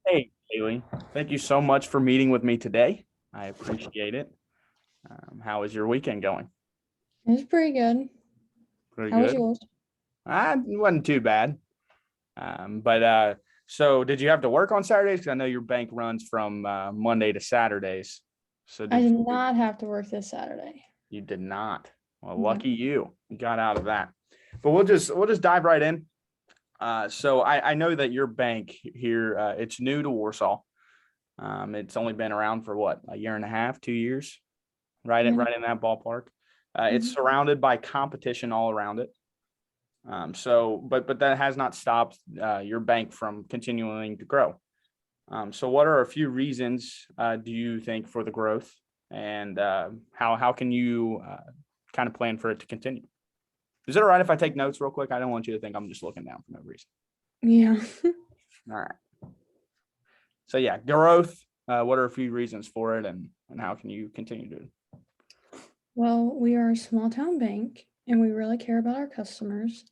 Hey, Haley. Thank you so much for meeting with me today. I appreciate it. How is your weekend going? It was pretty good. Pretty How was good. yours? It wasn't too bad. But so did you have to work on Saturdays? Because I know your bank runs from Monday to Saturdays. So I did did you? not have to work this Saturday. You did not. Well, No. lucky you. You got out of that. But we'll just dive right in. So I know that your bank here, it's new to Warsaw. It's only been around for what, a year and a half, 2 years? Right Yeah. right in that ballpark. It's Mhm. surrounded by competition all around it. But that has not stopped your bank from continuing to grow. So what are a few reasons do you think for the growth, and how can you kind of plan for it to continue? Is it all right if I take notes real quick? I don't want you to think I'm just looking down for no reason. Yeah. All right. So yeah, growth. What are a few reasons for it, and how can you continue to? Well, we are a small town bank and we really care about our customers.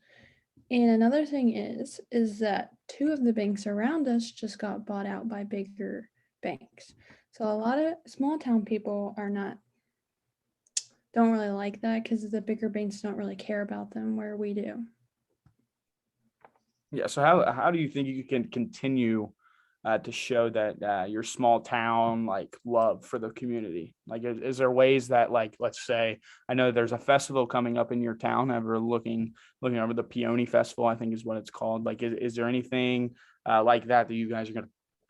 And another thing is that two of the banks around us just got bought out by bigger banks. So a lot of small town people are not don't really like that because the bigger banks don't really care about them where we do. Yeah. So how do you think you can continue to show that your small town like love for the community? Like, is there ways that, like, let's say, I know there's a festival coming up in your town. Ever looking over the Peony Festival, I think is what it's called. Like, is there anything like that you guys are gonna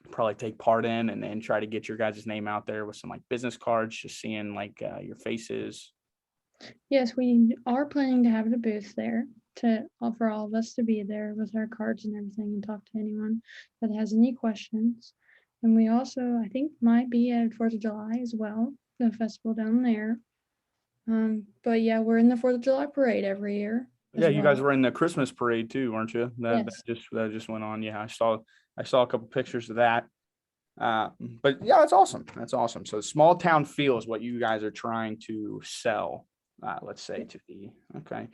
probably take part in, and try to get your guys' name out there with some like business cards, just seeing like your faces? Yes, we are planning to have a booth there to for all of us to be there with our cards and everything and talk to anyone that has any questions. And we also, I think, might be at 4th of July as well, the festival down there. But yeah, we're in the 4th of July parade every year Yeah, as you guys well. were in the Christmas parade too, weren't you? That Yes. that just went on. Yeah, I saw a couple pictures of that. But yeah, that's awesome. That's awesome. So small town feel is what you guys are trying to sell. Let's say to the okay.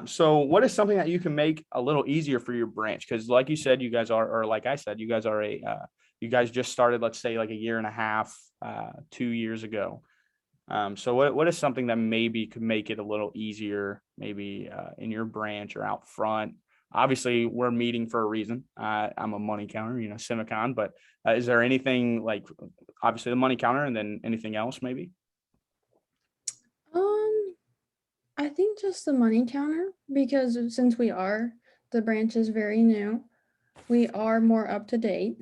So what is something that you can make a little easier for your branch? Because like you said, you guys are, or like I said, you guys are you guys just started, let's say, like a year and a half, 2 years ago. So what is something that maybe could make it a little easier, maybe in your branch or out front? Obviously, we're meeting for a reason. I'm a money counter, Simicon, but is there anything like, obviously the money counter, and then anything else maybe? Um, I think just the money counter because since the branch is very new, we are more up to date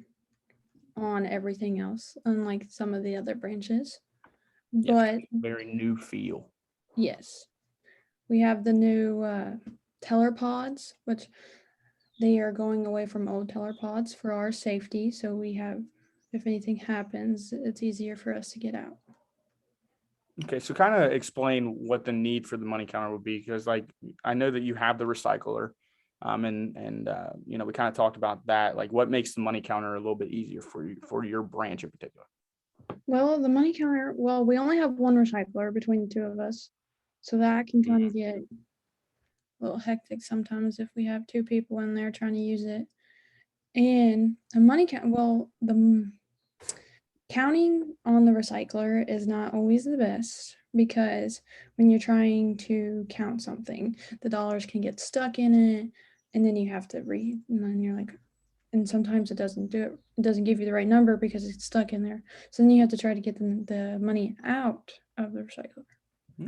on everything else, unlike some of the other branches. Yes, But very new feel. yes, we have the new teller pods, which they are going away from old teller pods for our safety. So we have, if anything happens, it's easier for us to get out. Okay, so kind of explain what the need for the money counter would be, because like I know that you have the recycler, and we kind of talked about that. Like, what makes the money counter a little bit easier for you, for your branch in particular? Well, the money counter, well, we only have one recycler between the two of us. So that can kind of get a little hectic sometimes if we have two people in there trying to use it. And the money count, well, counting on the recycler is not always the best because when you're trying to count something, the dollars can get stuck in it, and then you have to read, and then you're like, and sometimes it doesn't do it. It doesn't give you the right number because it's stuck in there. So then you have to try to get the money out of the recycler.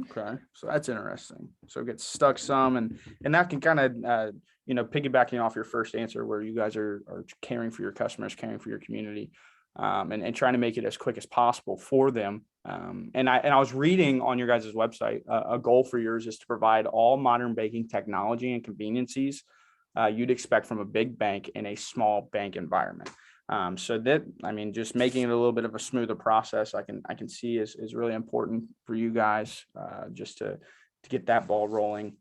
Okay, so that's interesting. So it gets stuck some, and that can kind of piggybacking off your first answer, where you guys are caring for your customers, caring for your community, and trying to make it as quick as possible for them. And I was reading on your guys' website, a goal for yours is to provide all modern banking technology and conveniences you'd expect from a big bank in a small bank environment. So that, I mean, just making it a little bit of a smoother process, I can see is really important for you guys, just to get that ball rolling.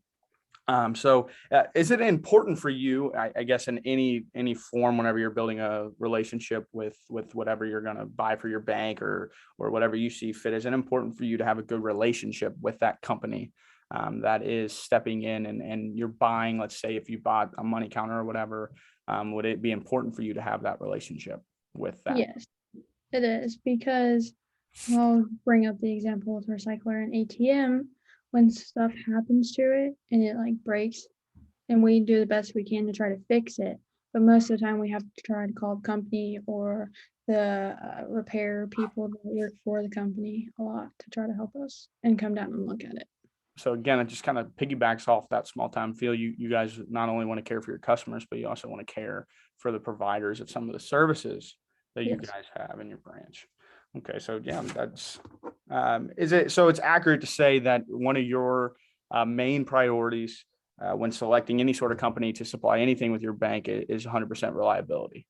So is it important for you, I guess, in any form, whenever you're building a relationship with whatever you're going to buy for your bank, or whatever you see fit, is it important for you to have a good relationship with that company that is stepping in, and you're buying, let's say if you bought a money counter or whatever, would it be important for you to have that relationship? with that. Yes, it is, because I'll bring up the example with recycler and ATM. When stuff happens to it and it like breaks, and we do the best we can to try to fix it, but most of the time we have to try to call the company or the repair people that work for the company a lot to try to help us and come down and look at it. So again, it just kind of piggybacks off that small town feel. You guys not only want to care for your customers, but you also want to care for the providers of some of the services that you Yes. guys have in your branch. Okay, so yeah, that's is it. So it's accurate to say that one of your main priorities when selecting any sort of company to supply anything with your bank is 100% reliability.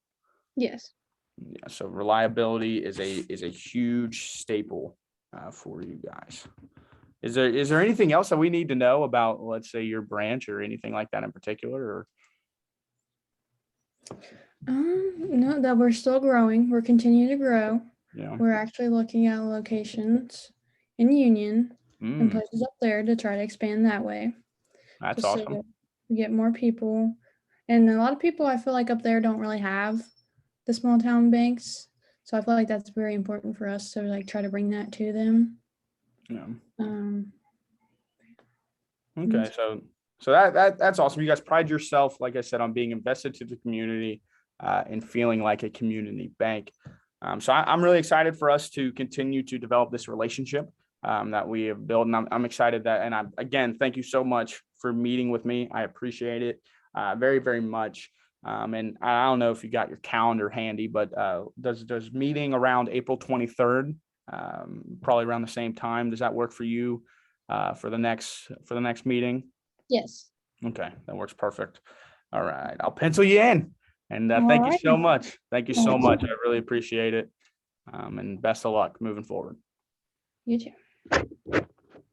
Yes. Yeah, so reliability is a huge staple for you guys. Is there anything else that we need to know about, let's say, your branch or anything like that in particular? Or No, that we're still growing. We're continuing to grow. yeah, We're actually looking at locations in Union and places up there to try to expand that way. that's Just so awesome. we get more people. And a lot of people I feel like up there don't really have the small town banks. So I feel like that's very important for us to like try to bring that to them. Yeah. Mm-hmm. Okay, so that's awesome. You guys pride yourself, like I said, on being invested to the community and feeling like a community bank. So I'm really excited for us to continue to develop this relationship that we have built, and I'm excited that. And again, thank you so much for meeting with me. I appreciate it very, very much. And I don't know if you got your calendar handy, but does meeting around April 23rd, probably around the same time? Does that work for you for the next meeting? Yes. Okay, that works perfect. All right, I'll pencil you in. And thank you so much. Thank you so much. I really appreciate it. And best of luck moving forward. You too.